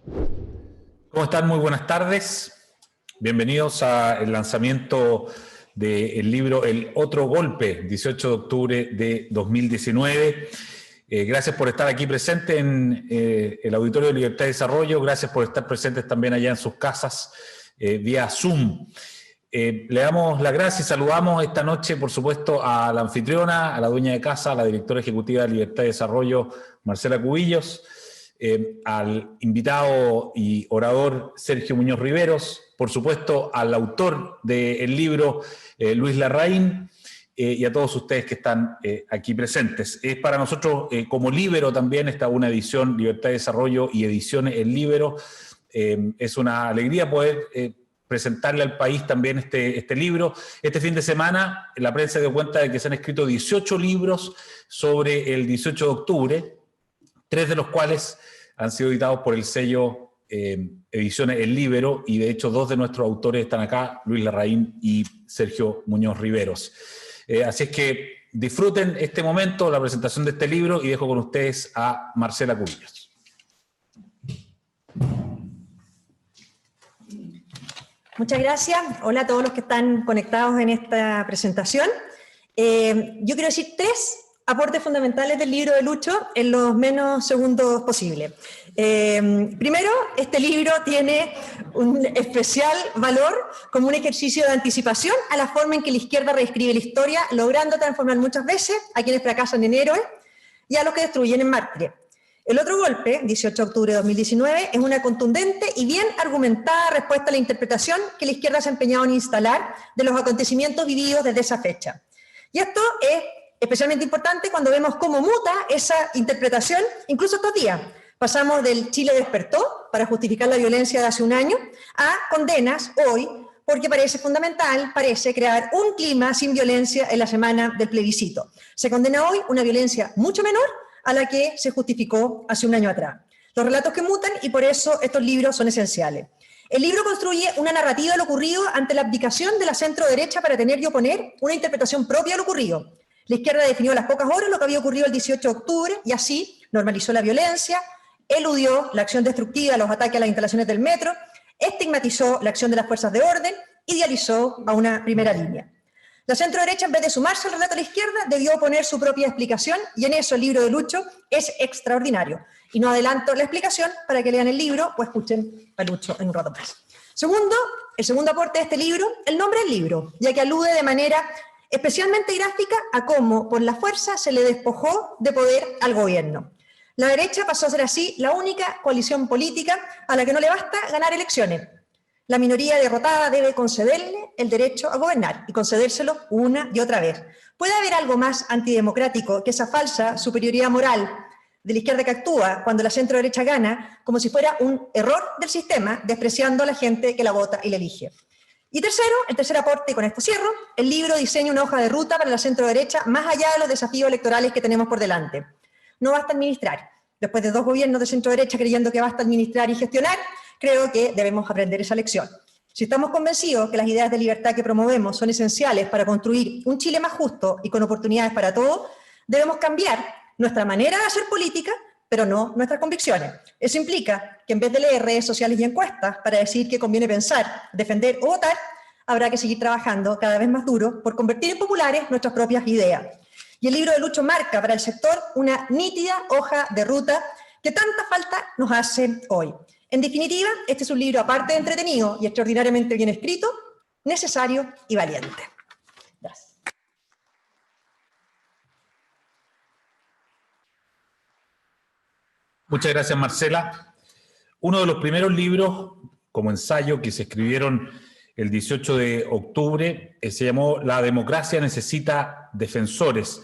¿Cómo están? Muy buenas tardes. Bienvenidos al lanzamiento del libro El Otro Golpe, 18 de octubre de 2019. Gracias por estar aquí presente en el Auditorio de Libertad y Desarrollo. Gracias por estar presentes también allá en sus casas vía Zoom. Le damos las gracias y saludamos esta noche, por supuesto, a la anfitriona, a la dueña de casa, a la directora ejecutiva de Libertad y Desarrollo, Marcela Cubillos, al invitado y orador Sergio Muñoz Riveros, por supuesto al autor del libro Luis Larraín, y a todos ustedes que están aquí presentes. Es para nosotros como Líbero también, está una edición Libertad y Desarrollo y Ediciones El Líbero. Es una alegría poder presentarle al país también este libro. Este fin de semana la prensa dio cuenta de que se han escrito 18 libros sobre el 18 de octubre, 3 de los cuales han sido editados por el sello Ediciones El Líbero, y de hecho 2 de nuestros autores están acá, Luis Larraín y Sergio Muñoz Riveros. Así es que disfruten este momento, la presentación de este libro, y dejo con ustedes a Marcela Cubillos. Muchas gracias. Hola a todos los que están conectados en esta presentación. Yo quiero decir 3 aportes fundamentales del libro de Lucho en los menos segundos posible. Primero, este libro tiene un especial valor como un ejercicio de anticipación a la forma en que la izquierda reescribe la historia, logrando transformar muchas veces a quienes fracasan en héroes y a los que destruyen en mártires. El Otro Golpe, 18 de octubre de 2019, es una contundente y bien argumentada respuesta a la interpretación que la izquierda se ha empeñado en instalar de los acontecimientos vividos desde esa fecha. Y esto es especialmente importante cuando vemos cómo muta esa interpretación incluso estos días. Pasamos del Chile despertó para justificar la violencia de hace un año a condenas hoy porque parece fundamental, parece crear un clima sin violencia en la semana del plebiscito. Se condena hoy una violencia mucho menor a la que se justificó hace un año atrás. Los relatos que mutan, y por eso estos libros son esenciales. El libro construye una narrativa de lo ocurrido ante la abdicación de la centro-derecha para tener y oponer una interpretación propia de lo ocurrido. La izquierda definió a las pocas horas lo que había ocurrido el 18 de octubre y así normalizó la violencia, eludió la acción destructiva, los ataques a las instalaciones del metro, estigmatizó la acción de las fuerzas de orden, idealizó a una primera línea. La centro-derecha, en vez de sumarse al relato de la izquierda, debió poner su propia explicación, y en eso el libro de Lucho es extraordinario. Y no adelanto la explicación para que lean el libro o escuchen a Lucho en un rato más. Segundo, el segundo aporte de este libro, el nombre del libro, ya que alude de manera especialmente gráfica a cómo por la fuerza se le despojó de poder al gobierno. La derecha pasó a ser así la única coalición política a la que no le basta ganar elecciones. La minoría derrotada debe concederle el derecho a gobernar y concedérselo una y otra vez. ¿Puede haber algo más antidemocrático que esa falsa superioridad moral de la izquierda que actúa cuando la centro-derecha gana como si fuera un error del sistema, despreciando a la gente que la vota y la elige? Y tercero, el tercer aporte, y con esto cierro, el libro diseña una hoja de ruta para la centro-derecha más allá de los desafíos electorales que tenemos por delante. No basta administrar. Después de 2 gobiernos de centro-derecha creyendo que basta administrar y gestionar, creo que debemos aprender esa lección. Si estamos convencidos que las ideas de libertad que promovemos son esenciales para construir un Chile más justo y con oportunidades para todos, debemos cambiar nuestra manera de hacer política, pero no nuestras convicciones. Eso implica que en vez de leer redes sociales y encuestas para decir qué conviene pensar, defender o votar, habrá que seguir trabajando cada vez más duro por convertir en populares nuestras propias ideas. Y el libro de Lucho marca para el sector una nítida hoja de ruta que tanta falta nos hace hoy. En definitiva, este es un libro aparte de entretenido y extraordinariamente bien escrito, necesario y valiente. Gracias. Muchas gracias, Marcela. Uno de los primeros libros como ensayo que se escribieron el 18 de octubre se llamó La democracia necesita defensores,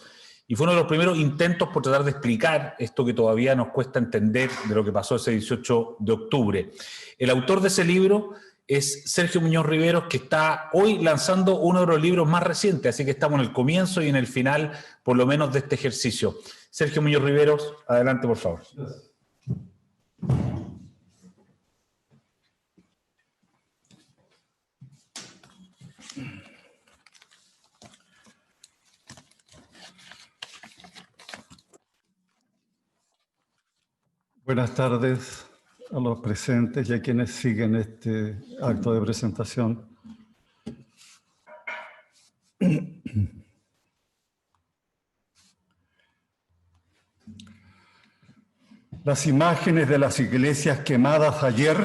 y fue uno de los primeros intentos por tratar de explicar esto que todavía nos cuesta entender de lo que pasó ese 18 de octubre. El autor de ese libro es Sergio Muñoz Riveros, que está hoy lanzando uno de los libros más recientes, así que estamos en el comienzo y en el final, por lo menos, de este ejercicio. Sergio Muñoz Riveros, adelante, por favor. Gracias. Buenas tardes a los presentes y a quienes siguen este acto de presentación. Las imágenes de las iglesias quemadas ayer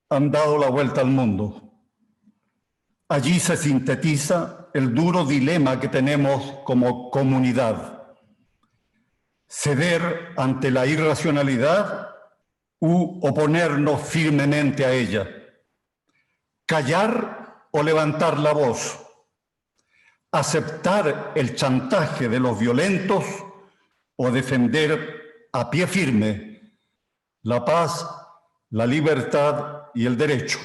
han dado la vuelta al mundo. Allí se sintetiza el duro dilema que tenemos como comunidad: ceder ante la irracionalidad u oponernos firmemente a ella, callar o levantar la voz, aceptar el chantaje de los violentos o defender a pie firme la paz, la libertad y el derecho.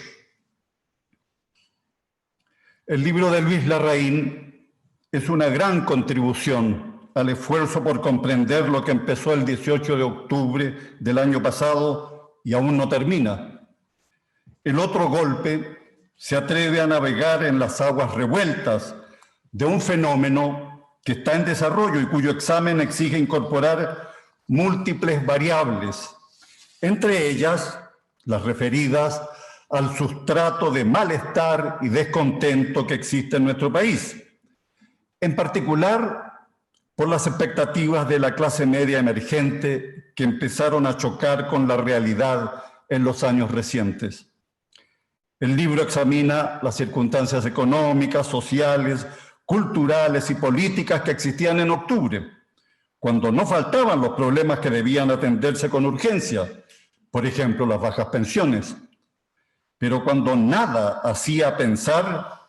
El libro de Luis Larraín es una gran contribución al esfuerzo por comprender lo que empezó el 18 de octubre del año pasado y aún no termina. El otro golpe se atreve a navegar en las aguas revueltas de un fenómeno que está en desarrollo y cuyo examen exige incorporar múltiples variables, entre ellas las referidas al sustrato de malestar y descontento que existe en nuestro país, en particular por las expectativas de la clase media emergente que empezaron a chocar con la realidad en los años recientes. El libro examina las circunstancias económicas, sociales, culturales y políticas que existían en octubre, cuando no faltaban los problemas que debían atenderse con urgencia, por ejemplo, las bajas pensiones, pero cuando nada hacía pensar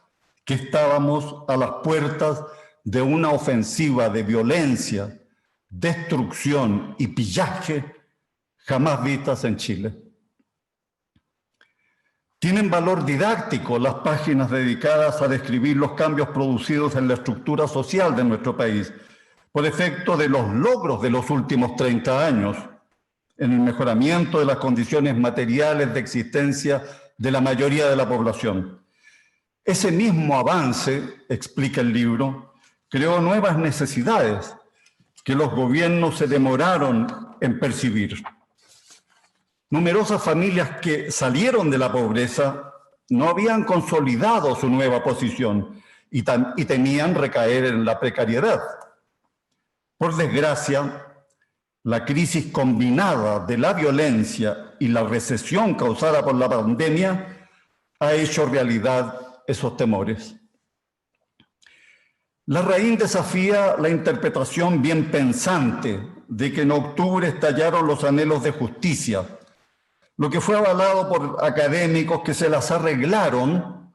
que estábamos a las puertas de una ofensiva de violencia, destrucción y pillaje jamás vistas en Chile. Tienen valor didáctico las páginas dedicadas a describir los cambios producidos en la estructura social de nuestro país, por efecto de los logros de los últimos 30 años, en el mejoramiento de las condiciones materiales de existencia de la mayoría de la población. Ese mismo avance, explica el libro, creó nuevas necesidades que los gobiernos se demoraron en percibir. Numerosas familias que salieron de la pobreza no habían consolidado su nueva posición y temían recaer en la precariedad. Por desgracia, la crisis combinada de la violencia y la recesión causada por la pandemia ha hecho realidad esos temores. Larraín desafía la interpretación bien pensante de que en octubre estallaron los anhelos de justicia, lo que fue avalado por académicos que se las arreglaron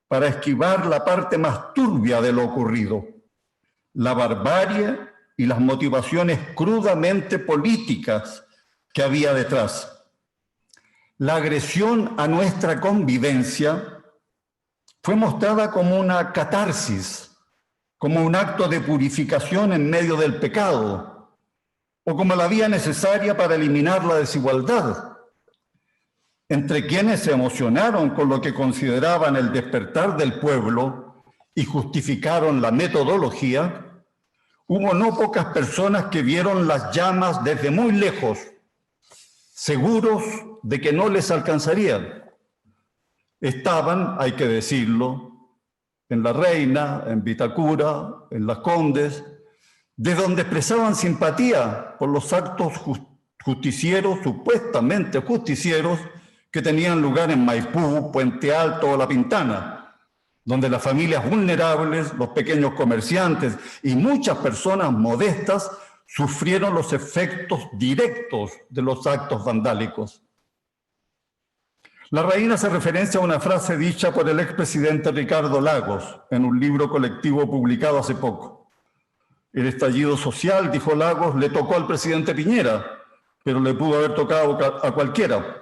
para esquivar la parte más turbia de lo ocurrido, la barbarie y las motivaciones crudamente políticas que había detrás. La agresión a nuestra convivencia fue mostrada como una catarsis, como un acto de purificación en medio del pecado, o como la vía necesaria para eliminar la desigualdad. Entre quienes se emocionaron con lo que consideraban el despertar del pueblo y justificaron la metodología, hubo no pocas personas que vieron las llamas desde muy lejos, seguros de que no les alcanzarían. Estaban, hay que decirlo, en La Reina, en Vitacura, en Las Condes, de donde expresaban simpatía por los actos justicieros, supuestamente justicieros, que tenían lugar en Maipú, Puente Alto o La Pintana, donde las familias vulnerables, los pequeños comerciantes y muchas personas modestas sufrieron los efectos directos de los actos vandálicos. Larraín hace referencia a una frase dicha por el expresidente Ricardo Lagos en un libro colectivo publicado hace poco. El estallido social, dijo Lagos, le tocó al presidente Piñera, pero le pudo haber tocado a cualquiera.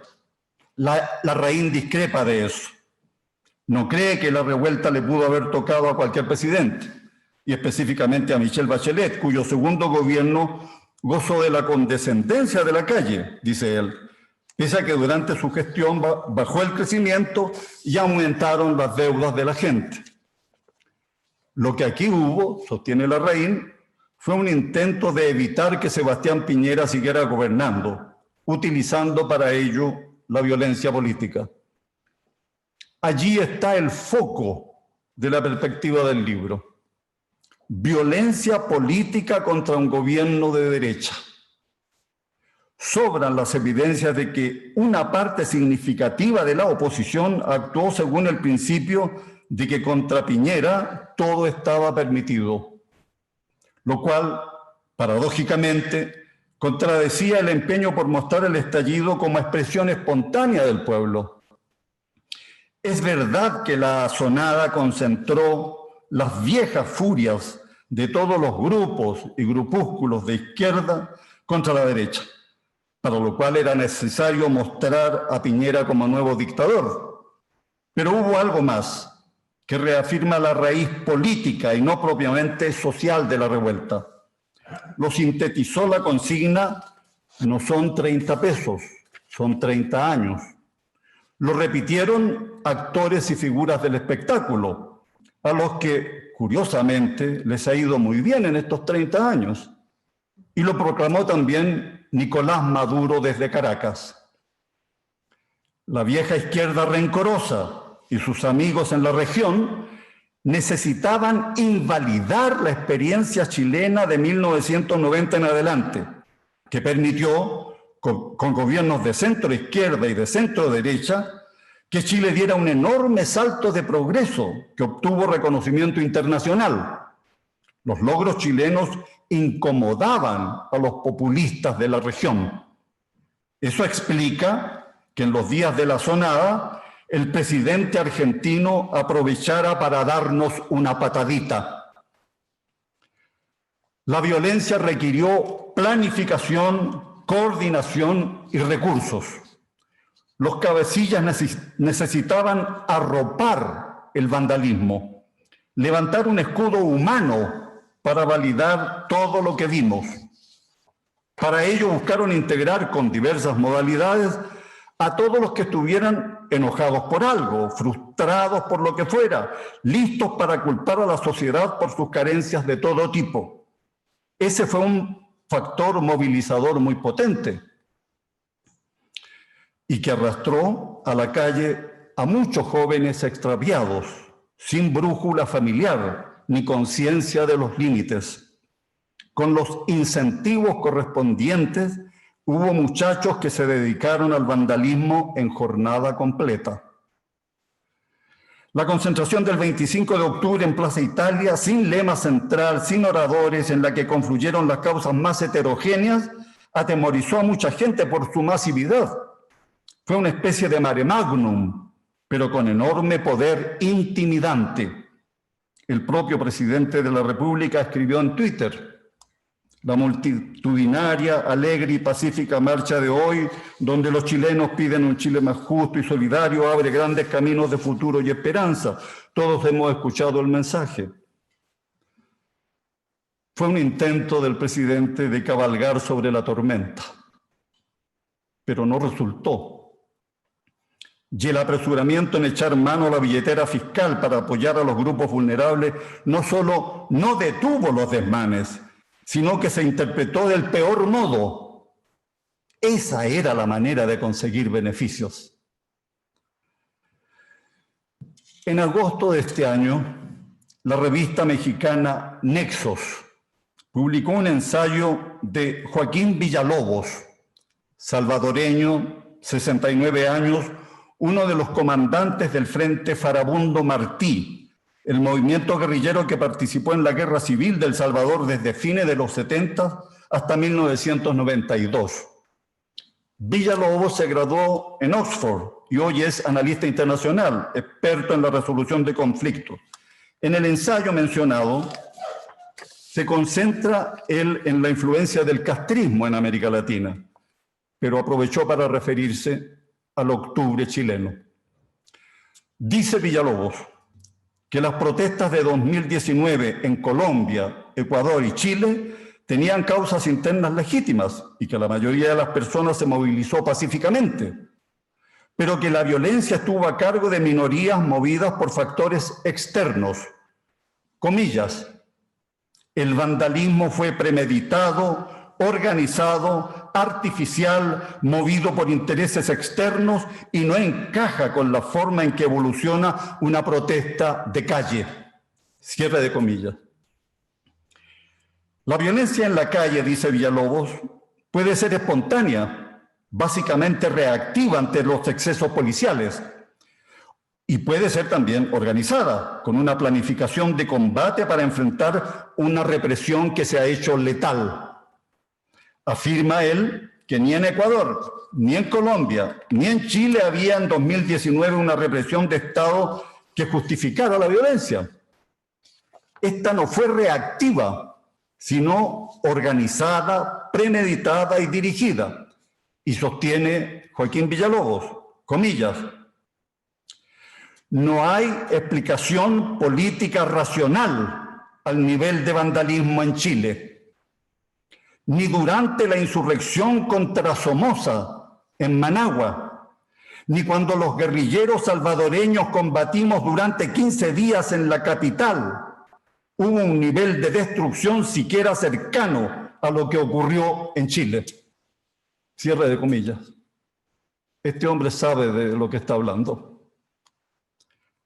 Larraín discrepa de eso. No cree que la revuelta le pudo haber tocado a cualquier presidente, y específicamente a Michelle Bachelet, cuyo segundo gobierno gozó de la condescendencia de la calle, dice él, pese a que durante su gestión bajó el crecimiento y aumentaron las deudas de la gente. Lo que aquí hubo, sostiene Larraín, fue un intento de evitar que Sebastián Piñera siguiera gobernando, utilizando para ello la violencia política. Allí está el foco de la perspectiva del libro. Violencia política contra un gobierno de derecha. Sobran las evidencias de que una parte significativa de la oposición actuó según el principio de que contra Piñera todo estaba permitido, lo cual, paradójicamente, contradecía el empeño por mostrar el estallido como expresión espontánea del pueblo. Es verdad que la asonada concentró las viejas furias de todos los grupos y grupúsculos de izquierda contra la derecha, para lo cual era necesario mostrar a Piñera como nuevo dictador. Pero hubo algo más que reafirma la raíz política y no propiamente social de la revuelta. Lo sintetizó la consigna: no son 30 pesos, son 30 años. Lo repitieron actores y figuras del espectáculo, a los que, curiosamente, les ha ido muy bien en estos 30 años. Y lo proclamó también Nicolás Maduro desde Caracas. La vieja izquierda rencorosa y sus amigos en la región necesitaban invalidar la experiencia chilena de 1990 en adelante, que permitió, con gobiernos de centro izquierda y de centro derecha, que Chile diera un enorme salto de progreso que obtuvo reconocimiento internacional. Los logros chilenos incomodaban a los populistas de la región. Eso explica que en los días de la asonada el presidente argentino aprovechara para darnos una patadita. La violencia requirió planificación, coordinación y recursos. Los cabecillas necesitaban arropar el vandalismo, levantar un escudo humano para validar todo lo que vimos. Para ello buscaron integrar con diversas modalidades a todos los que estuvieran enojados por algo, frustrados por lo que fuera, listos para culpar a la sociedad por sus carencias de todo tipo. Ese fue un factor movilizador muy potente y que arrastró a la calle a muchos jóvenes extraviados, sin brújula familiar ni conciencia de los límites. Con los incentivos correspondientes, hubo muchachos que se dedicaron al vandalismo en jornada completa. La concentración del 25 de octubre en Plaza Italia, sin lema central, sin oradores, en la que confluyeron las causas más heterogéneas, atemorizó a mucha gente por su masividad. Fue una especie de mare magnum, pero con enorme poder intimidante. El propio presidente de la República escribió en Twitter: la multitudinaria, alegre y pacífica marcha de hoy, donde los chilenos piden un Chile más justo y solidario, abre grandes caminos de futuro y esperanza. Todos hemos escuchado el mensaje. Fue un intento del presidente de cabalgar sobre la tormenta, pero no resultó. Y el apresuramiento en echar mano a la billetera fiscal para apoyar a los grupos vulnerables no solo no detuvo los desmanes, sino que se interpretó del peor modo. Esa era la manera de conseguir beneficios. En agosto de este año, la revista mexicana Nexos publicó un ensayo de Joaquín Villalobos, salvadoreño, 69 años, uno de los comandantes del Frente Farabundo Martí, el movimiento guerrillero que participó en la Guerra Civil de El Salvador desde fines de los 70 hasta 1992. Villalobos se graduó en Oxford y hoy es analista internacional, experto en la resolución de conflictos. En el ensayo mencionado, se concentra él en la influencia del castrismo en América Latina, pero aprovechó para referirse al octubre chileno. Dice Villalobos que las protestas de 2019 en Colombia, Ecuador y Chile tenían causas internas legítimas y que la mayoría de las personas se movilizó pacíficamente, pero que la violencia estuvo a cargo de minorías movidas por factores externos. Comillas, el vandalismo fue premeditado, organizado, artificial, movido por intereses externos y no encaja con la forma en que evoluciona una protesta de calle. Cierre de comillas. La violencia en la calle, dice Villalobos, puede ser espontánea, básicamente reactiva ante los excesos policiales, y puede ser también organizada, con una planificación de combate para enfrentar una represión que se ha hecho letal. Afirma él que ni en Ecuador, ni en Colombia, ni en Chile había en 2019 una represión de Estado que justificara la violencia. Esta no fue reactiva, sino organizada, premeditada y dirigida. Y sostiene Joaquín Villalobos, comillas, no hay explicación política racional al nivel de vandalismo en Chile, ni durante la insurrección contra Somoza en Managua, ni cuando los guerrilleros salvadoreños combatimos durante 15 días en la capital. Hubo un nivel de destrucción siquiera cercano a lo que ocurrió en Chile. Cierre de comillas. Este hombre sabe de lo que está hablando.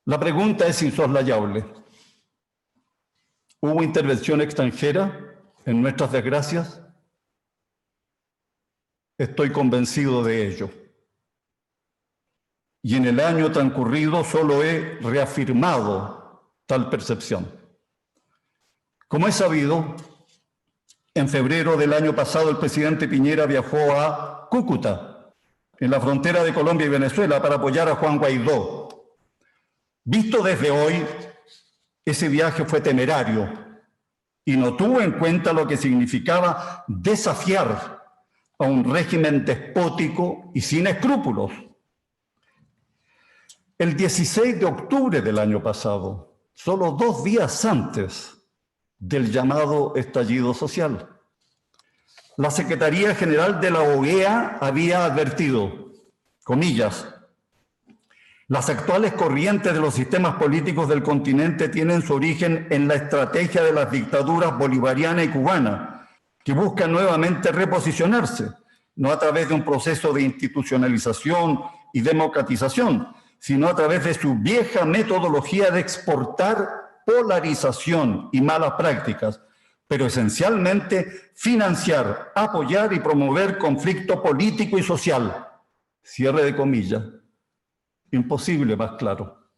La pregunta es insoslayable. ¿Hubo intervención extranjera en nuestras desgracias? Estoy convencido de ello. Y en el año transcurrido solo he reafirmado tal percepción. Como es sabido, en febrero del año pasado el presidente Piñera viajó a Cúcuta, en la frontera de Colombia y Venezuela, para apoyar a Juan Guaidó. Visto desde hoy, ese viaje fue temerario y no tuvo en cuenta lo que significaba desafiar a un régimen despótico y sin escrúpulos. El 16 de octubre del año pasado, solo 2 días antes del llamado estallido social, la Secretaría General de la OEA había advertido, comillas, las actuales corrientes de los sistemas políticos del continente tienen su origen en la estrategia de las dictaduras bolivariana y cubana, que buscan nuevamente reposicionarse, no a través de un proceso de institucionalización y democratización, sino a través de su vieja metodología de exportar polarización y malas prácticas, pero esencialmente financiar, apoyar y promover conflicto político y social. Cierre de comillas. Imposible más claro.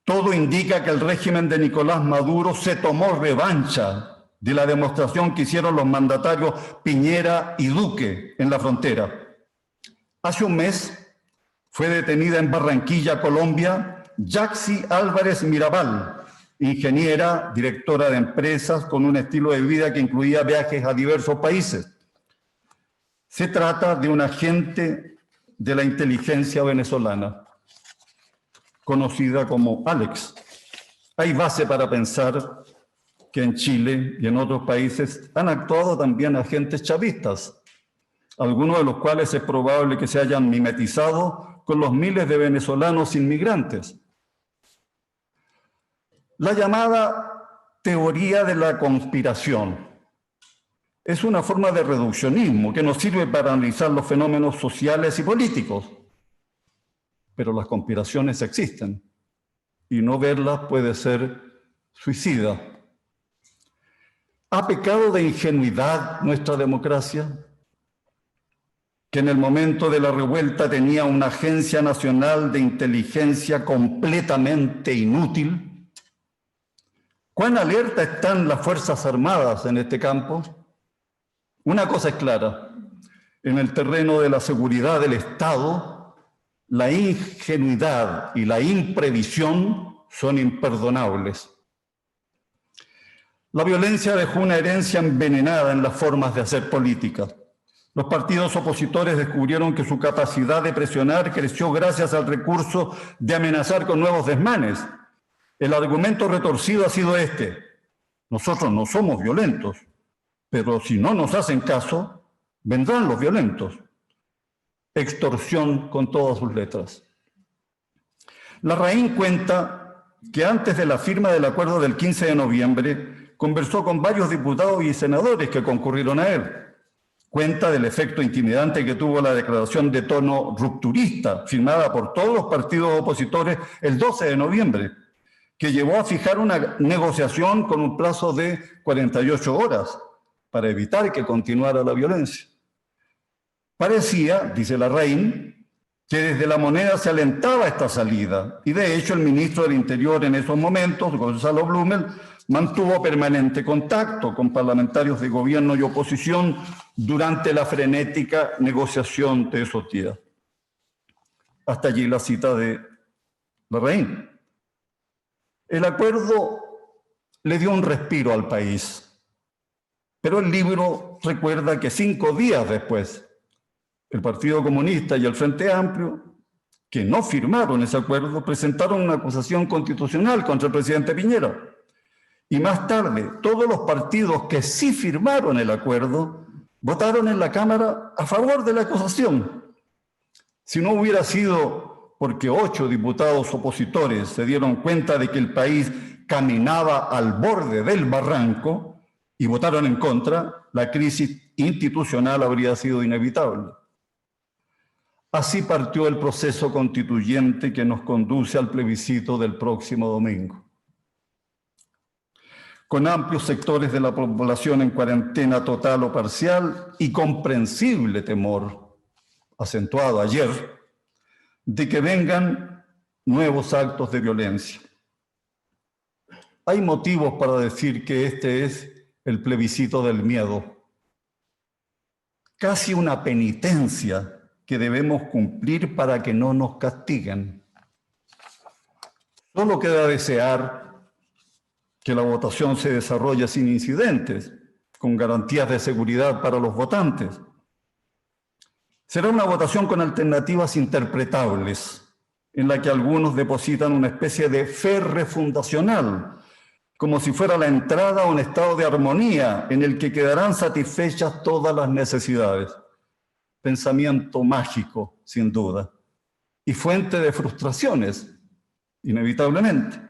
Todo indica que el régimen de Nicolás Maduro se tomó revancha de la demostración que hicieron los mandatarios Piñera y Duque en la frontera. Hace un mes fue detenida en Barranquilla, Colombia, Yaxi Álvarez Mirabal, ingeniera, directora de empresas con un estilo de vida que incluía viajes a diversos países. Se trata de un agente de la inteligencia venezolana, conocida como Alex. Hay base para pensar que en Chile y en otros países han actuado también agentes chavistas, algunos de los cuales es probable que se hayan mimetizado con los miles de venezolanos inmigrantes. La llamada teoría de la conspiración es una forma de reduccionismo que nos sirve para analizar los fenómenos sociales y políticos. Pero las conspiraciones existen y no verlas puede ser suicida. ¿Ha pecado de ingenuidad nuestra democracia? Que en el momento de la revuelta tenía una agencia nacional de inteligencia completamente inútil. ¿Cuán alerta están las Fuerzas Armadas en este campo? Una cosa es clara, en el terreno de la seguridad del Estado, la ingenuidad y la imprevisión son imperdonables. La violencia dejó una herencia envenenada en las formas de hacer política. Los partidos opositores descubrieron que su capacidad de presionar creció gracias al recurso de amenazar con nuevos desmanes. El argumento retorcido ha sido este: nosotros no somos violentos, pero si no nos hacen caso, vendrán los violentos. Extorsión con todas sus letras. Larraín cuenta que antes de la firma del acuerdo del 15 de noviembre, conversó con varios diputados y senadores que concurrieron a él. cuenta del efecto intimidante que tuvo la declaración de tono rupturista firmada por todos los partidos opositores el 12 de noviembre, que llevó a fijar una negociación con un plazo de 48 horas para evitar que continuara la violencia. Parecía, dice Larraín, que desde La Moneda se alentaba esta salida, y de hecho el ministro del Interior en esos momentos, Gonzalo Blumel, mantuvo permanente contacto con parlamentarios de gobierno y oposición durante la frenética negociación de esos días. Hasta allí la cita de Larraín. El acuerdo le dio un respiro al país, pero el libro recuerda que 5 días después, el Partido Comunista y el Frente Amplio, que no firmaron ese acuerdo, presentaron una acusación constitucional contra el presidente Piñera. Y más tarde, todos los partidos que sí firmaron el acuerdo votaron en la Cámara a favor de la acusación. Si no hubiera sido porque 8 diputados opositores se dieron cuenta de que el país caminaba al borde del barranco y votaron en contra, la crisis institucional habría sido inevitable. Así partió el proceso constituyente que nos conduce al plebiscito del próximo domingo. Con amplios sectores de la población en cuarentena total o parcial y comprensible temor, acentuado ayer, de que vengan nuevos actos de violencia. Hay motivos para decir que este es el plebiscito del miedo, casi una penitencia que debemos cumplir para que no nos castiguen. Solo queda desear que la votación se desarrolle sin incidentes, con garantías de seguridad para los votantes. Será una votación con alternativas interpretables, en la que algunos depositan una especie de fe refundacional, como si fuera la entrada a un estado de armonía en el que quedarán satisfechas todas las necesidades. Pensamiento mágico, sin duda, y fuente de frustraciones, inevitablemente.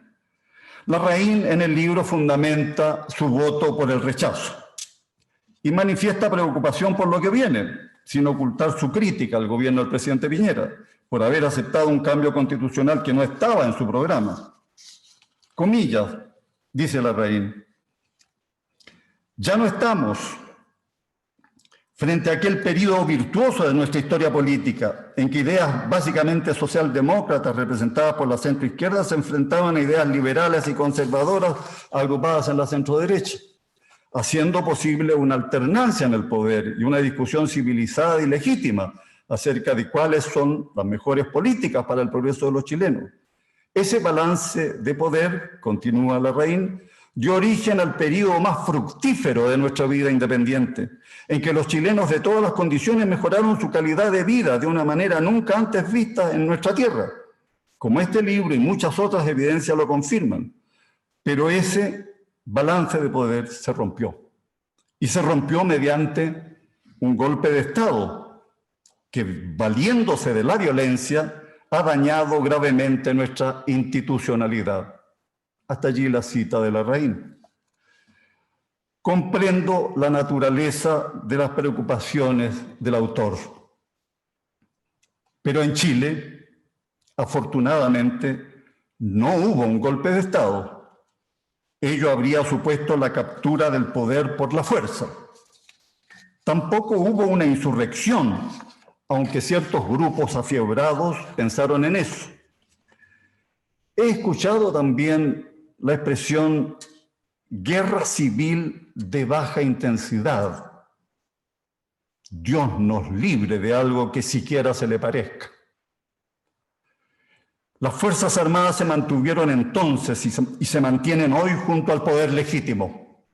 Larraín en el libro fundamenta su voto por el rechazo y manifiesta preocupación por lo que viene, sin ocultar su crítica al gobierno del presidente Piñera por haber aceptado un cambio constitucional que no estaba en su programa. Comillas, dice Larraín, ya no estamos frente a aquel periodo virtuoso de nuestra historia política, en que ideas básicamente socialdemócratas representadas por la centroizquierda se enfrentaban a ideas liberales y conservadoras agrupadas en la centroderecha, haciendo posible una alternancia en el poder y una discusión civilizada y legítima acerca de cuáles son las mejores políticas para el progreso de los chilenos. Ese balance de poder, continúa Larraín, dio origen al periodo más fructífero de nuestra vida independiente, en que los chilenos de todas las condiciones mejoraron su calidad de vida de una manera nunca antes vista en nuestra tierra, como este libro y muchas otras evidencias lo confirman. Pero ese balance de poder se rompió, y se rompió mediante un golpe de Estado que, valiéndose de la violencia, ha dañado gravemente nuestra institucionalidad. Hasta allí la cita de Larraín. Comprendo la naturaleza de las preocupaciones del autor, pero en Chile, afortunadamente, no hubo un golpe de Estado. Ello habría supuesto la captura del poder por la fuerza. Tampoco hubo una insurrección, aunque ciertos grupos afiebrados pensaron en eso. He escuchado también la expresión guerra civil de baja intensidad. Dios nos libre de algo que siquiera se le parezca. Las Fuerzas Armadas se mantuvieron entonces y se mantienen hoy junto al poder legítimo.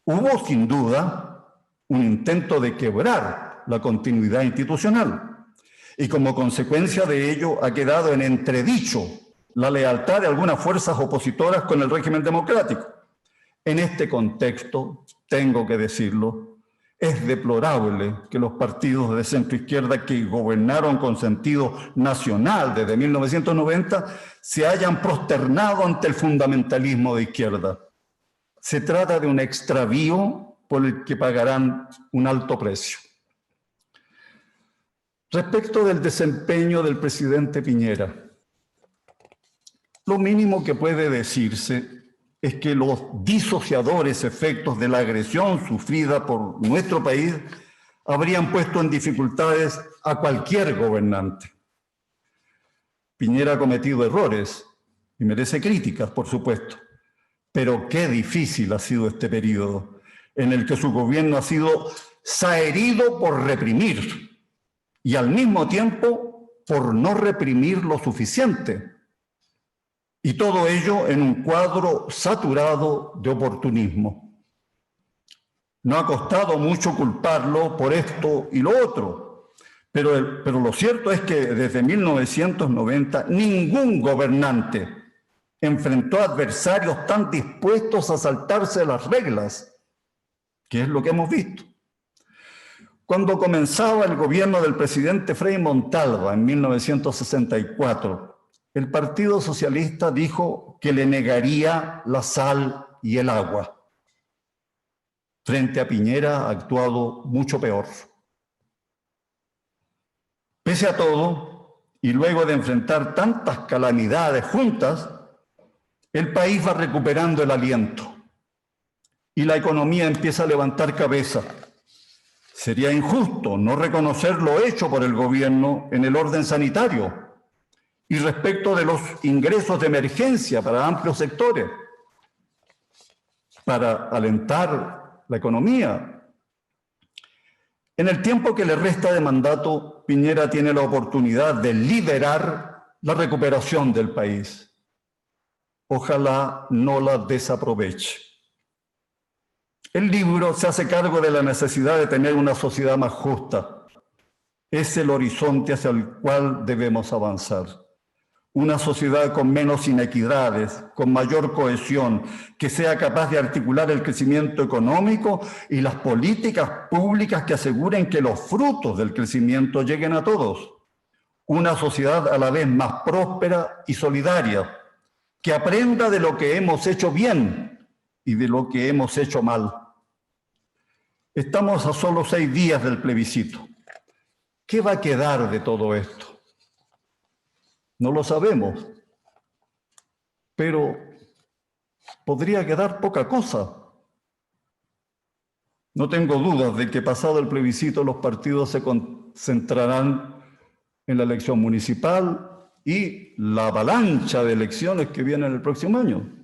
Hubo, sin duda, un intento de quebrar la continuidad institucional y como consecuencia de ello ha quedado en entredicho la lealtad de algunas fuerzas opositoras con el régimen democrático. En este contexto, tengo que decirlo, es deplorable que los partidos de centroizquierda que gobernaron con sentido nacional desde 1990 se hayan prosternado ante el fundamentalismo de izquierda. Se trata de un extravío por el que pagarán un alto precio. Respecto del desempeño del presidente Piñera, lo mínimo que puede decirse es que los disociadores efectos de la agresión sufrida por nuestro país habrían puesto en dificultades a cualquier gobernante. Piñera ha cometido errores y merece críticas, por supuesto, pero qué difícil ha sido este periodo en el que su gobierno ha sido saherido por reprimir y al mismo tiempo por no reprimir lo suficiente. Y todo ello en un cuadro saturado de oportunismo. No ha costado mucho culparlo por esto y lo otro, pero lo cierto es que desde 1990 ningún gobernante enfrentó adversarios tan dispuestos a saltarse las reglas, que es lo que hemos visto. Cuando comenzaba el gobierno del presidente Frei Montalva en 1964, el Partido Socialista dijo que le negaría la sal y el agua. Frente a Piñera ha actuado mucho peor. Pese a todo, y luego de enfrentar tantas calamidades juntas, el país va recuperando el aliento y la economía empieza a levantar cabeza. Sería injusto no reconocer lo hecho por el gobierno en el orden sanitario y respecto de los ingresos de emergencia para amplios sectores, para alentar la economía. En el tiempo que le resta de mandato, Piñera tiene la oportunidad de liderar la recuperación del país. Ojalá no la desaproveche. El libro se hace cargo de la necesidad de tener una sociedad más justa. Es el horizonte hacia el cual debemos avanzar. Una sociedad con menos inequidades, con mayor cohesión, que sea capaz de articular el crecimiento económico y las políticas públicas que aseguren que los frutos del crecimiento lleguen a todos. Una sociedad a la vez más próspera y solidaria, que aprenda de lo que hemos hecho bien y de lo que hemos hecho mal. Estamos a solo 6 días del plebiscito. ¿Qué va a quedar de todo esto? No lo sabemos, pero podría quedar poca cosa. No tengo dudas de que pasado el plebiscito los partidos se concentrarán en la elección municipal y la avalancha de elecciones que viene el próximo año,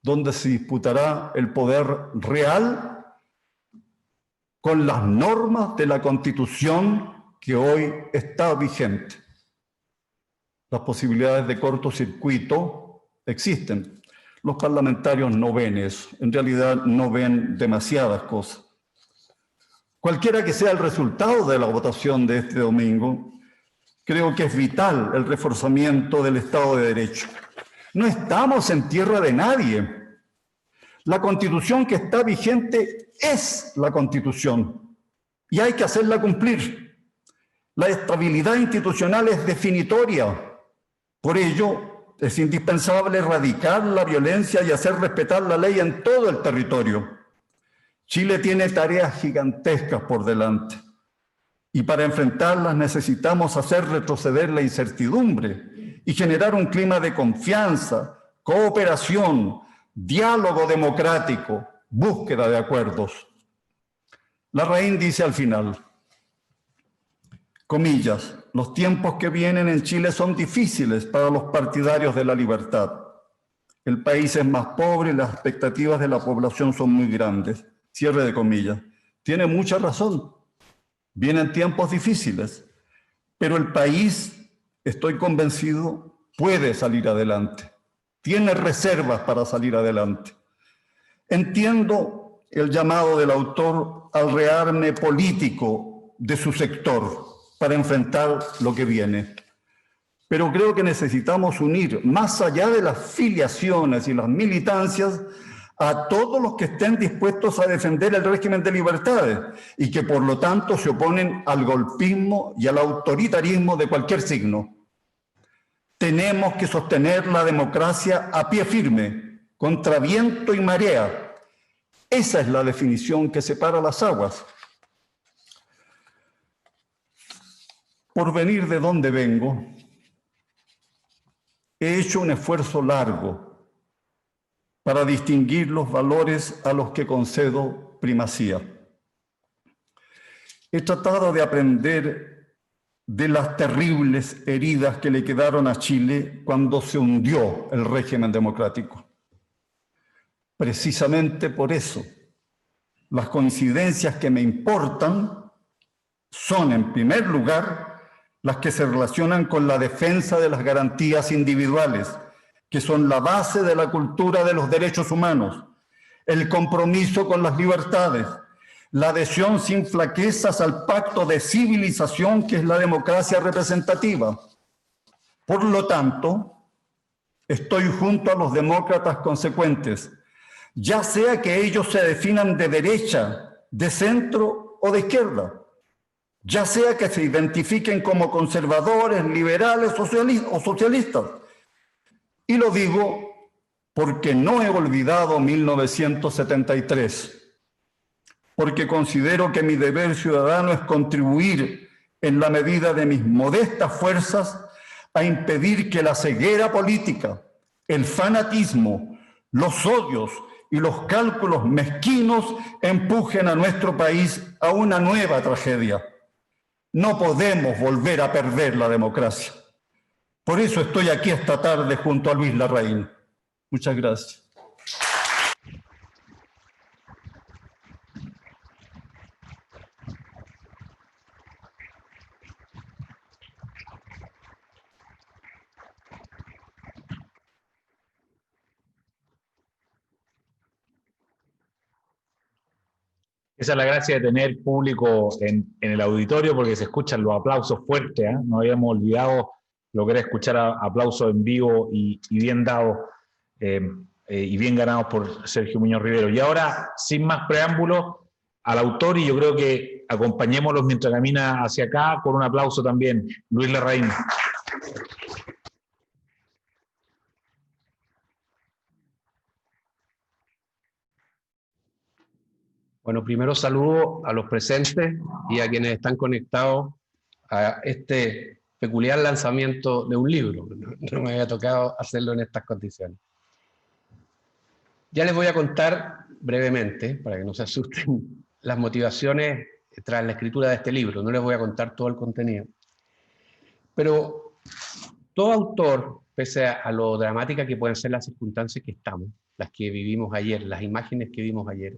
donde se disputará el poder real con las normas de la Constitución que hoy está vigente. Las posibilidades de cortocircuito existen. Los parlamentarios no ven eso. En realidad no ven demasiadas cosas. Cualquiera que sea el resultado de la votación de este domingo, creo que es vital el reforzamiento del Estado de Derecho. No estamos en tierra de nadie. La Constitución que está vigente es la Constitución y hay que hacerla cumplir. La estabilidad institucional es definitoria. Por ello, es indispensable erradicar la violencia y hacer respetar la ley en todo el territorio. Chile tiene tareas gigantescas por delante y para enfrentarlas necesitamos hacer retroceder la incertidumbre y generar un clima de confianza, cooperación, diálogo democrático, búsqueda de acuerdos. Larraín dice al final, comillas, los tiempos que vienen en Chile son difíciles para los partidarios de la libertad. El país es más pobre y las expectativas de la población son muy grandes. Cierre de comillas. Tiene mucha razón. Vienen tiempos difíciles, pero el país, estoy convencido, puede salir adelante. Tiene reservas para salir adelante. Entiendo el llamado del autor al rearme político de su sector para enfrentar lo que viene. Pero creo que necesitamos unir, más allá de las filiaciones y las militancias, a todos los que estén dispuestos a defender el régimen de libertades y que por lo tanto se oponen al golpismo y al autoritarismo de cualquier signo. Tenemos que sostener la democracia a pie firme, contra viento y marea, Esa es la definición que separa las aguas. Por venir de donde vengo, he hecho un esfuerzo largo para distinguir los valores a los que concedo primacía. He tratado de aprender de las terribles heridas que le quedaron a Chile cuando se hundió el régimen democrático. Precisamente por eso, las coincidencias que me importan son, en primer lugar, las que se relacionan con la defensa de las garantías individuales, que son la base de la cultura de los derechos humanos, el compromiso con las libertades, la adhesión sin flaquezas al pacto de civilización que es la democracia representativa. Por lo tanto, estoy junto a los demócratas consecuentes, ya sea que ellos se definan de derecha, de centro o de izquierda, ya sea que se identifiquen como conservadores, liberales o socialistas. Y lo digo porque no he olvidado 1973, porque considero que mi deber ciudadano es contribuir en la medida de mis modestas fuerzas a impedir que la ceguera política, el fanatismo, los odios y los cálculos mezquinos empujen a nuestro país a una nueva tragedia. No podemos volver a perder la democracia. Por eso estoy aquí esta tarde junto a Luis Larraín. Muchas gracias. Esa es la gracia de tener público en el auditorio, porque se escuchan los aplausos fuertes, ¿eh? No habíamos olvidado lo que era escuchar aplausos en vivo y bien dados y bien ganados por Sergio Muñoz Rivero. Y ahora, sin más preámbulos, al autor, y yo creo que acompañémoslos mientras camina hacia acá, con un aplauso también, Luis Larraín. Bueno, primero saludo a los presentes y a quienes están conectados a este peculiar lanzamiento de un libro. No me había tocado hacerlo en estas condiciones. Ya les voy a contar brevemente, para que no se asusten, las motivaciones tras la escritura de este libro. No les voy a contar todo el contenido. Pero todo autor, pese a lo dramática que pueden ser las circunstancias que estamos, las que vivimos ayer, las imágenes que vimos ayer,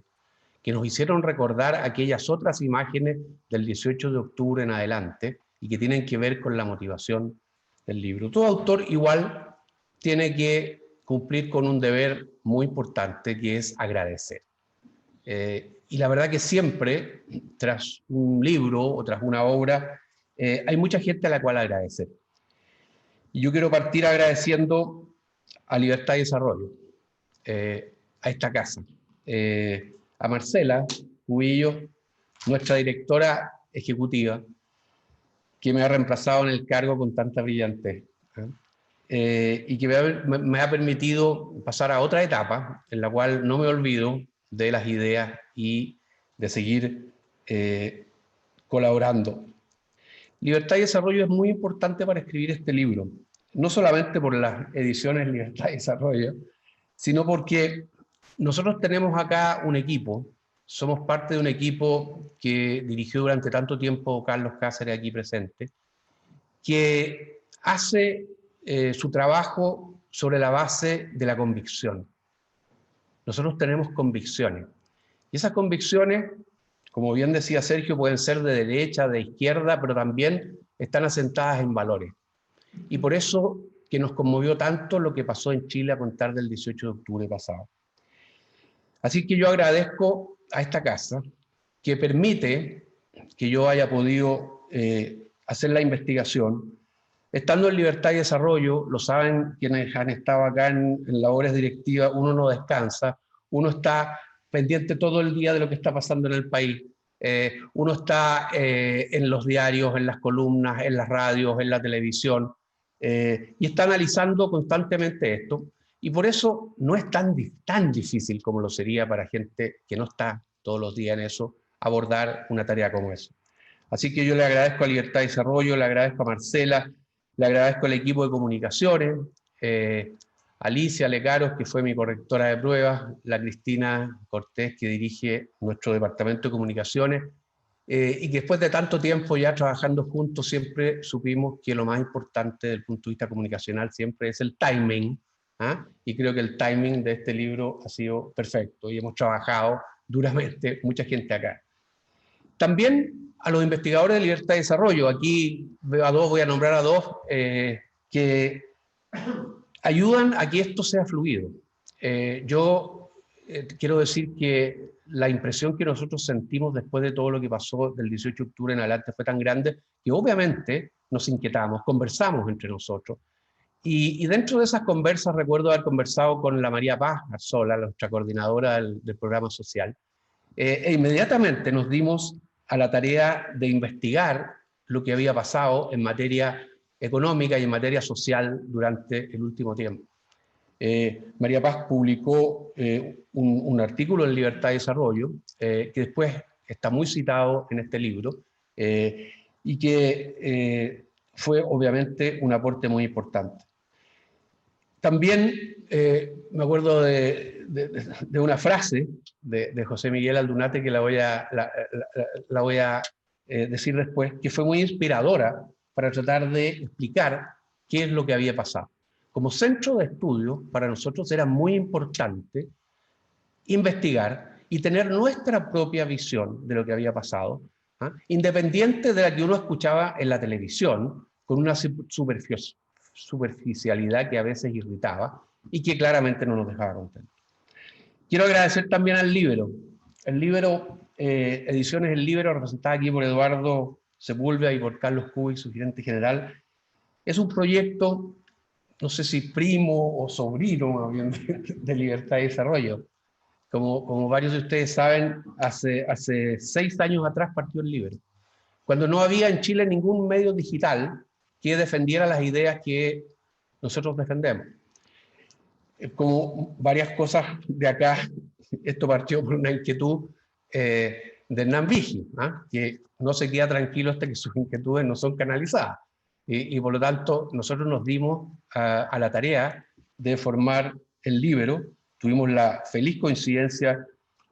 que nos hicieron recordar aquellas otras imágenes del 18 de octubre en adelante y que tienen que ver con la motivación del libro. Todo autor igual tiene que cumplir con un deber muy importante, que es agradecer. Y la verdad que siempre, tras un libro o tras una obra, hay mucha gente a la cual agradecer. Y yo quiero partir agradeciendo a Libertad y Desarrollo, a esta casa, a Marcela Cubillo, nuestra directora ejecutiva, que me ha reemplazado en el cargo con tanta brillantez, y que me ha permitido pasar a otra etapa en la cual no me olvido de las ideas y de seguir colaborando. Libertad y Desarrollo es muy importante para escribir este libro, no solamente por las ediciones Libertad y Desarrollo, sino porque nosotros tenemos acá un equipo, somos parte de un equipo que dirigió durante tanto tiempo Carlos Cáceres, aquí presente, que hace su trabajo sobre la base de la convicción. Nosotros tenemos convicciones, y esas convicciones, como bien decía Sergio, pueden ser de derecha, de izquierda, pero también están asentadas en valores. Y por eso que nos conmovió tanto lo que pasó en Chile a contar del 18 de octubre pasado. Así que yo agradezco a esta casa que permite que yo haya podido hacer la investigación. Estando en Libertad y Desarrollo, lo saben quienes han estado acá en labores directivas, uno no descansa, uno está pendiente todo el día de lo que está pasando en el país. Uno está en los diarios, en las columnas, en las radios, en la televisión, y está analizando constantemente esto. Y por eso no es tan difícil como lo sería para gente que no está todos los días en eso, abordar una tarea como esa. Así que yo le agradezco a Libertad y Desarrollo, le agradezco a Marcela, le agradezco al equipo de comunicaciones, Alicia Lecaros, que fue mi correctora de pruebas, la Cristina Cortés, que dirige nuestro departamento de comunicaciones, y que después de tanto tiempo ya trabajando juntos siempre supimos que lo más importante desde el punto de vista comunicacional siempre es el timing, ¿ah? Y creo que el timing de este libro ha sido perfecto y hemos trabajado duramente mucha gente acá. También a los investigadores de Libertad y Desarrollo, aquí veo a dos, voy a nombrar a dos, que ayudan a que esto sea fluido. Quiero decir que la impresión que nosotros sentimos después de todo lo que pasó del 18 de octubre en adelante fue tan grande que obviamente nos inquietamos, conversamos entre nosotros. Y dentro de esas conversas recuerdo haber conversado con la María Paz Arzola, nuestra coordinadora del programa social, e inmediatamente nos dimos a la tarea de investigar lo que había pasado en materia económica y en materia social durante el último tiempo. María Paz publicó un artículo en Libertad y Desarrollo, que después está muy citado en este libro, y que fue obviamente un aporte muy importante. También me acuerdo de una frase de José Miguel Aldunate que la voy a decir después, que fue muy inspiradora para tratar de explicar qué es lo que había pasado. Como centro de estudio, para nosotros era muy importante investigar y tener nuestra propia visión de lo que había pasado, ¿ah? Independiente de la que uno escuchaba en la televisión, con una superficialidad que a veces irritaba y que claramente no nos dejaba contentos. Quiero agradecer también al Libero. El Libero, Ediciones El Libero, representada aquí por Eduardo Sepúlveda y por Carlos Cuy, su gerente general, es un proyecto, no sé si primo o sobrino más bien, de Libertad y Desarrollo. Como varios de ustedes saben, hace 6 años atrás partió el Libero, cuando no había en Chile ningún medio digital que defendiera las ideas que nosotros defendemos. Como varias cosas de acá, esto partió por una inquietud de Hernán Vigi, ¿eh? Que no se queda tranquilo hasta que sus inquietudes no son canalizadas. Y por lo tanto, nosotros nos dimos a la tarea de formar el Libero. Tuvimos la feliz coincidencia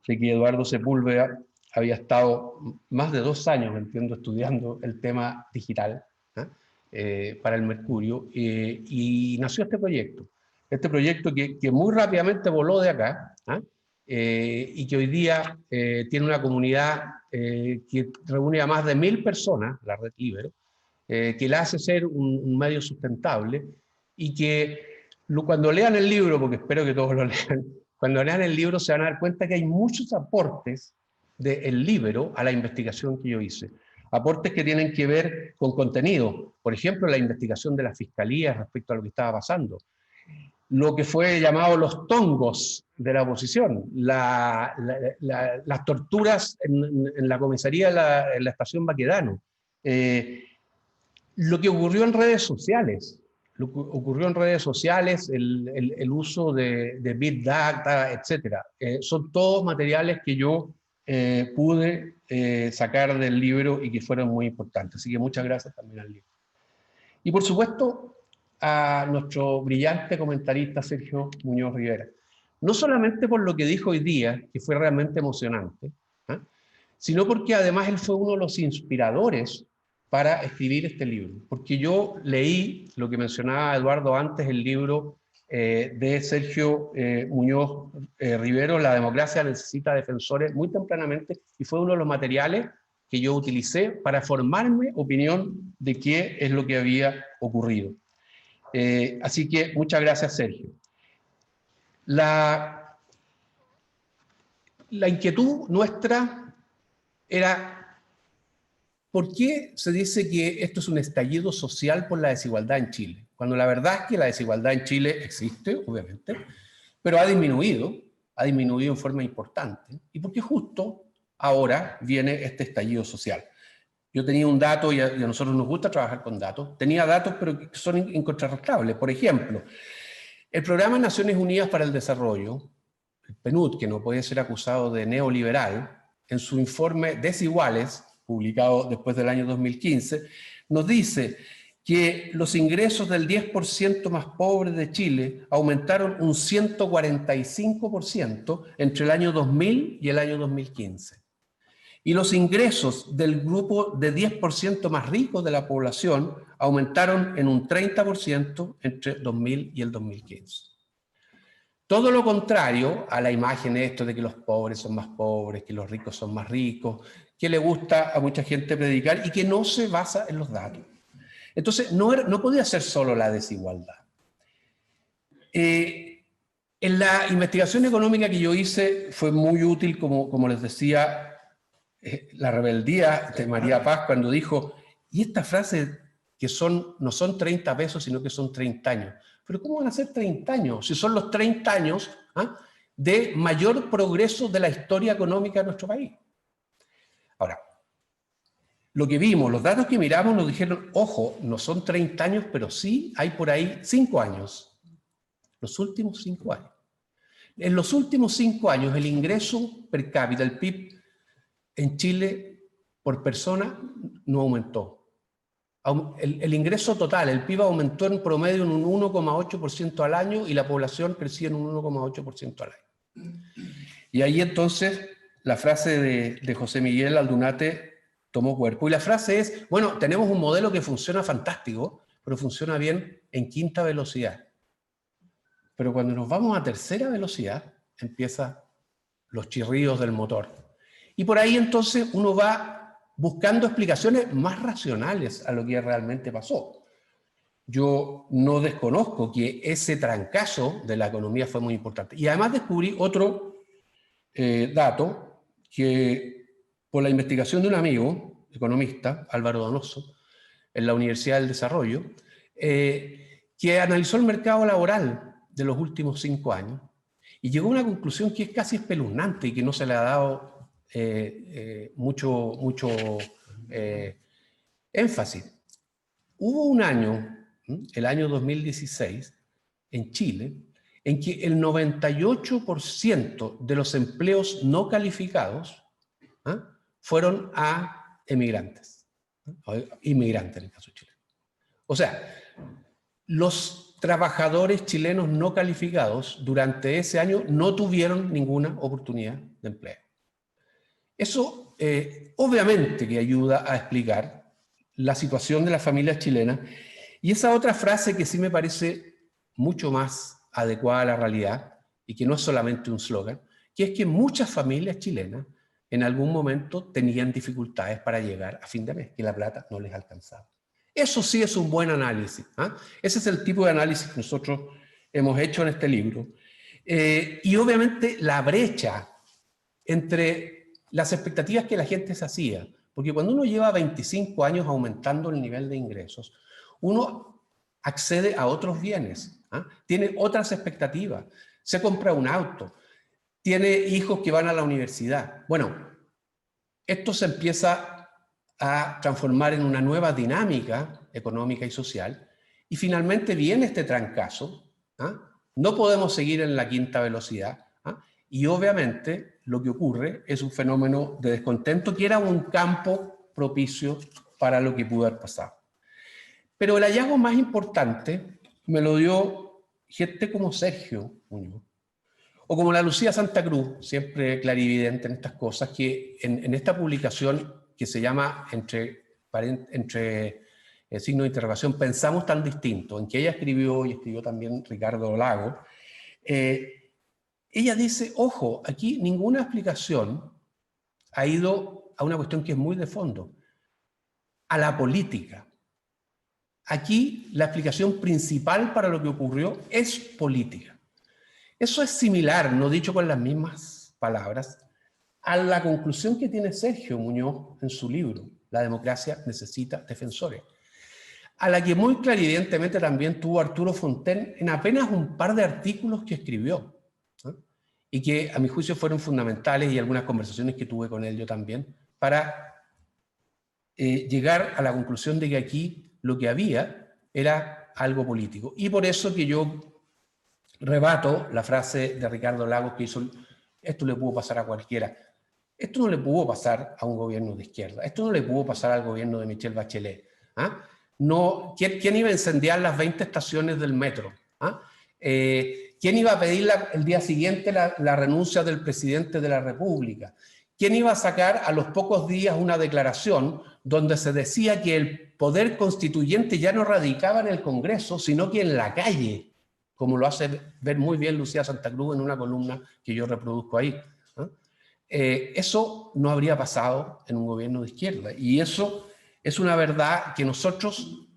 de que Eduardo Sepúlveda había estado más de 2 años, entiendo, estudiando el tema digital, ¿eh? Para el Mercurio, y nació este proyecto que muy rápidamente voló de acá, y que hoy día tiene una comunidad que reúne a más de 1000 personas, la Red Libero, que la hace ser un medio sustentable, y que cuando lean el libro, porque espero que todos lo lean, cuando lean el libro se van a dar cuenta que hay muchos aportes del Libero a la investigación que yo hice. Aportes que tienen que ver con contenido, por ejemplo, la investigación de la Fiscalía respecto a lo que estaba pasando, lo que fue llamado los tongos de la oposición, las torturas en la comisaría en la estación Baquedano, lo que ocurrió en redes sociales, el uso de Big Data, etc. Son todos materiales que yo pude sacar del libro y que fueron muy importantes. Así que muchas gracias también al libro. Y por supuesto a nuestro brillante comentarista Sergio Muñoz Rivera. No solamente por lo que dijo hoy día, que fue realmente emocionante, sino porque además él fue uno de los inspiradores para escribir este libro. Porque yo leí lo que mencionaba Eduardo antes, el libro de Sergio Muñoz Rivero, La democracia necesita defensores, muy tempranamente, y fue uno de los materiales que yo utilicé para formarme opinión de qué es lo que había ocurrido. Así que muchas gracias, Sergio. La inquietud nuestra era, ¿por qué se dice que esto es un estallido social por la desigualdad en Chile? Cuando la verdad es que la desigualdad en Chile existe, obviamente, pero ha disminuido en forma importante. ¿Y por qué justo ahora viene este estallido social? Yo tenía un dato, y a nosotros nos gusta trabajar con datos, tenía datos pero que son incontratables. Por ejemplo, El Programa de Naciones Unidas para el Desarrollo, el PNUD, que no puede ser acusado de neoliberal, en su informe Desiguales, publicado después del año 2015, nos dice que los ingresos del 10% más pobre de Chile aumentaron un 145% entre el año 2000 y el año 2015. Y los ingresos del grupo de 10% más ricos de la población aumentaron en un 30% entre 2000 y el 2015. Todo lo contrario a la imagen esto de que los pobres son más pobres, que los ricos son más ricos, que le gusta a mucha gente predicar y que no se basa en los datos. Entonces, no podía ser solo la desigualdad. En la investigación económica que yo hice fue muy útil, como les decía, la rebeldía de María Paz cuando dijo, y esta frase que no son 30 pesos, sino que son 30 años. Pero ¿cómo van a ser 30 años? Si son los 30 años de mayor progreso de la historia económica de nuestro país. Ahora, lo que vimos, los datos que miramos nos dijeron, ojo, no son 30 años, pero sí hay por ahí 5 años. Los últimos 5 años. En los últimos 5 años, el ingreso per cápita, el PIB, en Chile, por persona, no aumentó. El ingreso total, el PIB aumentó en promedio en un 1,8% al año y la población crecía en un 1,8% al año. Y ahí entonces la frase de José Miguel Aldunate tomó cuerpo. Y la frase es, bueno, tenemos un modelo que funciona fantástico, pero funciona bien en quinta velocidad. Pero cuando nos vamos a tercera velocidad, empiezan los chirridos del motor. Y por ahí entonces uno va buscando explicaciones más racionales a lo que realmente pasó. Yo no desconozco que ese trancazo de la economía fue muy importante. Y además descubrí otro dato que por la investigación de un amigo, economista, Álvaro Donoso, en la Universidad del Desarrollo, que analizó el mercado laboral de los últimos 5 años y llegó a una conclusión que es casi espeluznante y que no se le ha dado mucho énfasis. Hubo un año, el año 2016, en Chile, en que el 98% de los empleos no calificados fueron a emigrantes, inmigrantes en el caso chileno. O sea, los trabajadores chilenos no calificados durante ese año no tuvieron ninguna oportunidad de empleo. Eso obviamente que ayuda a explicar la situación de las familias chilenas y esa otra frase que sí me parece mucho más adecuada a la realidad y que no es solamente un slogan, que es que muchas familias chilenas en algún momento tenían dificultades para llegar a fin de mes, que la plata no les alcanzaba. Eso sí es un buen análisis. Ese es el tipo de análisis que nosotros hemos hecho en este libro. Y obviamente la brecha entre las expectativas que la gente se hacía, porque cuando uno lleva 25 años aumentando el nivel de ingresos, uno accede a otros bienes, tiene otras expectativas, se compra un auto, tiene hijos que van a la universidad. Bueno, esto se empieza a transformar en una nueva dinámica económica y social, y finalmente viene este trancazo, no podemos seguir en la quinta velocidad, y obviamente lo que ocurre es un fenómeno de descontento que era un campo propicio para lo que pudo haber pasado. Pero el hallazgo más importante me lo dio gente como Sergio Muñoz, o como la Lucía Santa Cruz, siempre clarividente en estas cosas, que en esta publicación que se llama entre signo de interrogación, Pensamos tan distinto, en que ella escribió y escribió también Ricardo Lago, ella dice, ojo, aquí ninguna explicación ha ido a una cuestión que es muy de fondo, a la política. Aquí la explicación principal para lo que ocurrió es política. Eso es similar, no dicho con las mismas palabras, a la conclusión que tiene Sergio Muñoz en su libro, La democracia necesita defensores, a la que muy claridentemente también tuvo Arturo Fontaine en apenas un par de artículos que escribió, y que a mi juicio fueron fundamentales, y algunas conversaciones que tuve con él yo también, para llegar a la conclusión de que aquí lo que había era algo político. Y por eso que yo rebato la frase de Ricardo Lagos que hizo, esto le pudo pasar a cualquiera. Esto no le pudo pasar a un gobierno de izquierda, esto no le pudo pasar al gobierno de Michelle Bachelet. ¿Ah? No, ¿quién iba a incendiar las 20 estaciones del metro? ¿Ah? ¿Quién iba a pedir el día siguiente la renuncia del presidente de la República? ¿Quién iba a sacar a los pocos días una declaración donde se decía que el poder constituyente ya no radicaba en el Congreso, sino que en la calle, como lo hace ver muy bien Lucía Santa Cruz en una columna que yo reproduzco ahí? ¿Ah? Eso no habría pasado en un gobierno de izquierda, y eso es una verdad que nosotros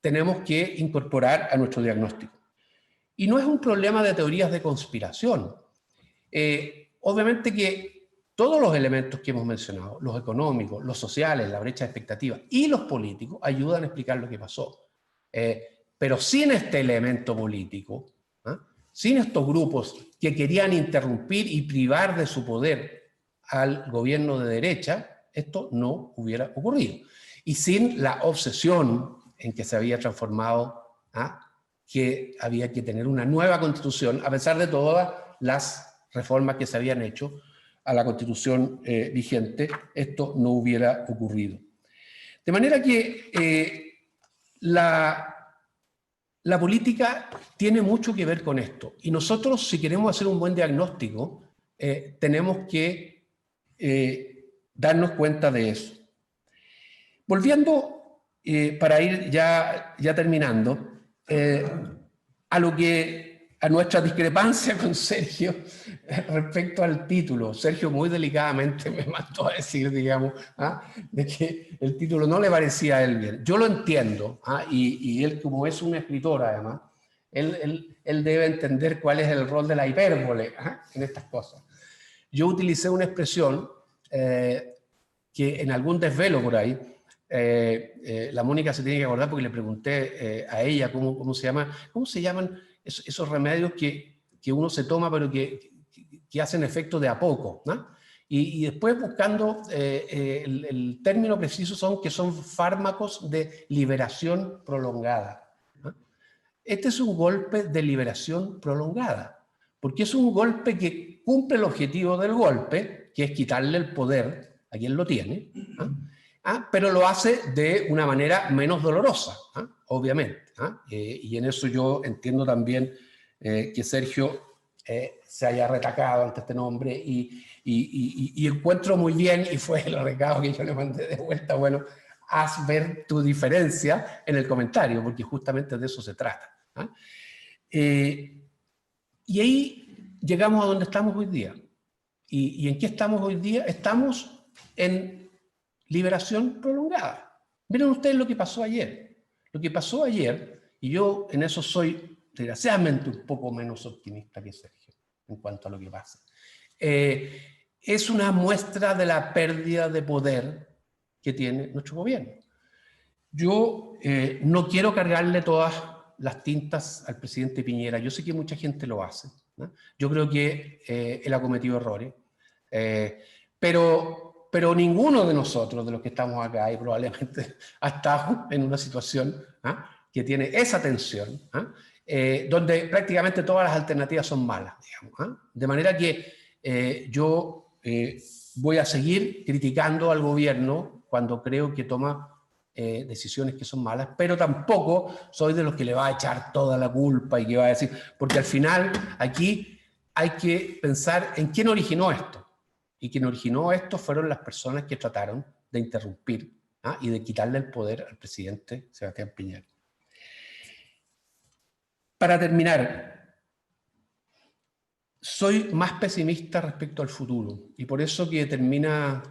tenemos que incorporar a nuestro diagnóstico. Y no es un problema de teorías de conspiración. Obviamente que todos los elementos que hemos mencionado, los económicos, los sociales, la brecha de expectativa y los políticos, ayudan a explicar lo que pasó. Pero sin este elemento político, sin estos grupos que querían interrumpir y privar de su poder al gobierno de derecha, esto no hubiera ocurrido. Y sin la obsesión en que se había transformado, que había que tener una nueva constitución, a pesar de todas las reformas que se habían hecho a la constitución vigente, esto no hubiera ocurrido. De manera que la política tiene mucho que ver con esto. Y nosotros, si queremos hacer un buen diagnóstico, tenemos que darnos cuenta de eso. Volviendo, para ir ya terminando, a nuestra discrepancia con Sergio respecto al título. Sergio muy delicadamente me mandó a decir, digamos, de que el título no le parecía a él bien. Yo lo entiendo, y él, como es un escritor además, él debe entender cuál es el rol de la hipérbole en estas cosas. Yo utilicé una expresión que en algún desvelo por ahí, la Mónica se tiene que acordar porque le pregunté a ella cómo se llaman esos remedios que uno se toma pero que hacen efecto de a poco, ¿no? Y después buscando el término preciso son fármacos de liberación prolongada, ¿no? Este es un golpe de liberación prolongada, porque es un golpe que cumple el objetivo del golpe, que es quitarle el poder a quien lo tiene, ¿no? Pero lo hace de una manera menos dolorosa, obviamente. Y en eso yo entiendo también que Sergio se haya retacado ante este nombre y encuentro muy bien, y fue el recado que yo le mandé de vuelta, bueno, haz ver tu diferencia en el comentario, porque justamente de eso se trata. Y ahí llegamos a donde estamos hoy día. ¿Y en qué estamos hoy día? Estamos en liberación prolongada. Miren ustedes lo que pasó ayer. Lo que pasó ayer, y yo en eso soy desgraciadamente un poco menos optimista que Sergio en cuanto a lo que pasa, es una muestra de la pérdida de poder que tiene nuestro gobierno. Yo no quiero cargarle todas las tintas al presidente Piñera. Yo sé que mucha gente lo hace, ¿no? Yo creo que él ha cometido errores, pero ninguno de nosotros, de los que estamos acá, y probablemente ha estado en una situación que tiene esa tensión, donde prácticamente todas las alternativas son malas, digamos, de manera que yo voy a seguir criticando al gobierno cuando creo que toma decisiones que son malas, pero tampoco soy de los que le va a echar toda la culpa y que va a decir, porque al final aquí hay que pensar en quién originó esto. Y quien originó esto fueron las personas que trataron de interrumpir y de quitarle el poder al presidente Sebastián Piñera. Para terminar, soy más pesimista respecto al futuro, y por eso que termina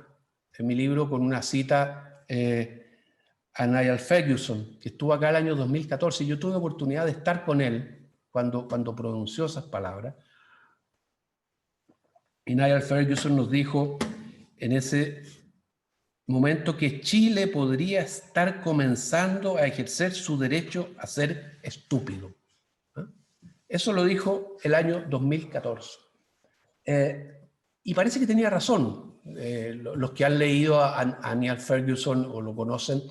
en mi libro con una cita a Niall Ferguson, que estuvo acá el año 2014, y yo tuve oportunidad de estar con él cuando pronunció esas palabras. Y Niall Ferguson nos dijo en ese momento que Chile podría estar comenzando a ejercer su derecho a ser estúpido. Eso lo dijo el año 2014. Y parece que tenía razón. Los que han leído a Niall Ferguson o lo conocen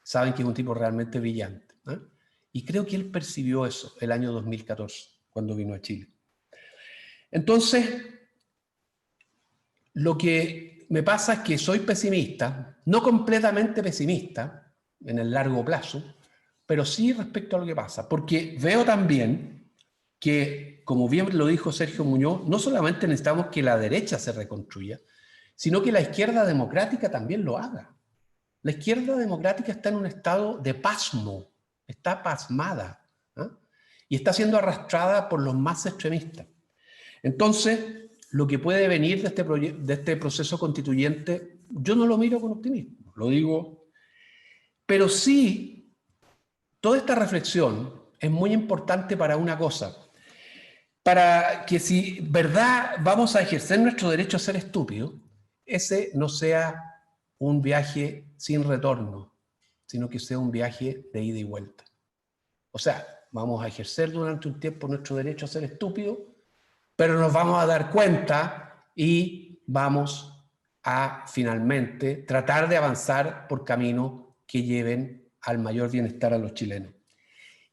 saben que es un tipo realmente brillante. Y creo que él percibió eso el año 2014. cuando vino a Chile. Entonces, lo que me pasa es que soy pesimista, no completamente pesimista en el largo plazo, pero sí respecto a lo que pasa, porque veo también que, como bien lo dijo Sergio Muñoz, no solamente necesitamos que la derecha se reconstruya, sino que la izquierda democrática también lo haga. La izquierda democrática está en un estado de pasmo, está pasmada, ¿eh? Y está siendo arrastrada por los más extremistas. Entonces, lo que puede venir de este proceso constituyente, yo no lo miro con optimismo, lo digo, pero sí, toda esta reflexión es muy importante para una cosa, para que si verdad vamos a ejercer nuestro derecho a ser estúpidos, ese no sea un viaje sin retorno, sino que sea un viaje de ida y vuelta. O sea, vamos a ejercer durante un tiempo nuestro derecho a ser estúpidos, pero nos vamos a dar cuenta y vamos a finalmente tratar de avanzar por caminos que lleven al mayor bienestar a los chilenos.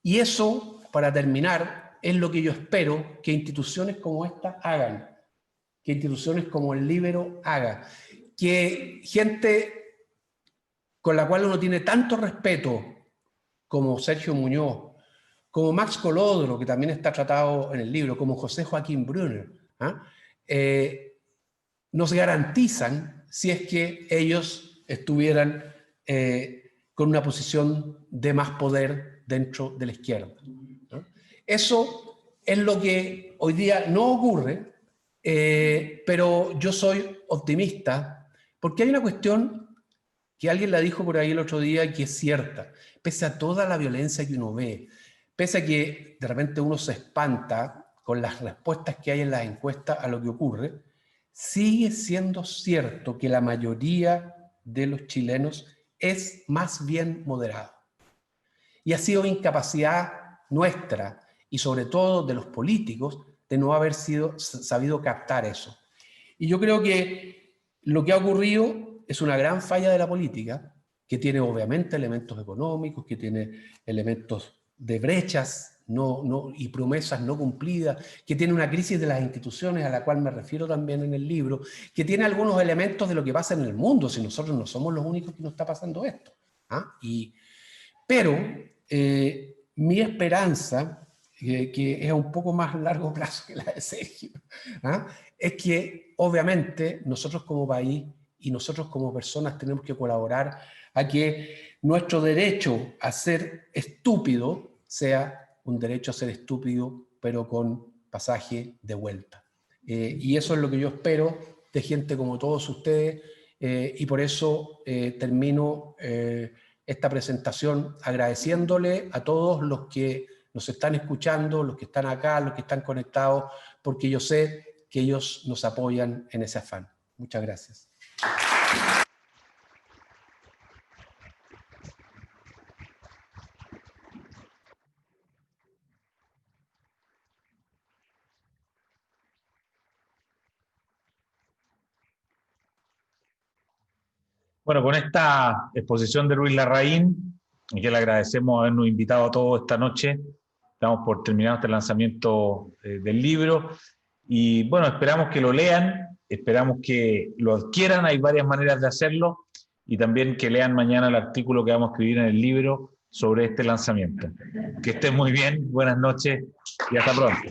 Y eso, para terminar, es lo que yo espero que instituciones como esta hagan, que instituciones como el Líbero hagan, que gente con la cual uno tiene tanto respeto como Sergio Muñoz, como Max Colodro, que también está tratado en el libro, como José Joaquín Brunner, nos garantizan si es que ellos estuvieran con una posición de más poder dentro de la izquierda, ¿no? Eso es lo que hoy día no ocurre, pero yo soy optimista, porque hay una cuestión que alguien la dijo por ahí el otro día y que es cierta. Pese a toda la violencia que uno ve, pese a que de repente uno se espanta con las respuestas que hay en las encuestas a lo que ocurre, sigue siendo cierto que la mayoría de los chilenos es más bien moderado. Y ha sido incapacidad nuestra y sobre todo de los políticos de no haber sabido captar eso. Y yo creo que lo que ha ocurrido es una gran falla de la política, que tiene obviamente elementos económicos, que tiene elementos de brechas y promesas no cumplidas, que tiene una crisis de las instituciones a la cual me refiero también en el libro, que tiene algunos elementos de lo que pasa en el mundo, si nosotros no somos los únicos que nos está pasando esto. Pero mi esperanza, que es un poco más largo plazo que la de Sergio, es que obviamente nosotros como país y nosotros como personas tenemos que colaborar a que nuestro derecho a ser estúpido sea un derecho a ser estúpido, pero con pasaje de vuelta. Y eso es lo que yo espero de gente como todos ustedes, y por eso termino esta presentación agradeciéndole a todos los que nos están escuchando, los que están acá, los que están conectados, porque yo sé que ellos nos apoyan en ese afán. Muchas gracias. Bueno, con esta exposición de Luis Larraín, y que le agradecemos habernos invitado a todos esta noche, damos por terminado este lanzamiento del libro, y bueno, esperamos que lo lean, esperamos que lo adquieran, hay varias maneras de hacerlo, y también que lean mañana el artículo que vamos a escribir en el libro sobre este lanzamiento. Que estén muy bien, buenas noches y hasta pronto.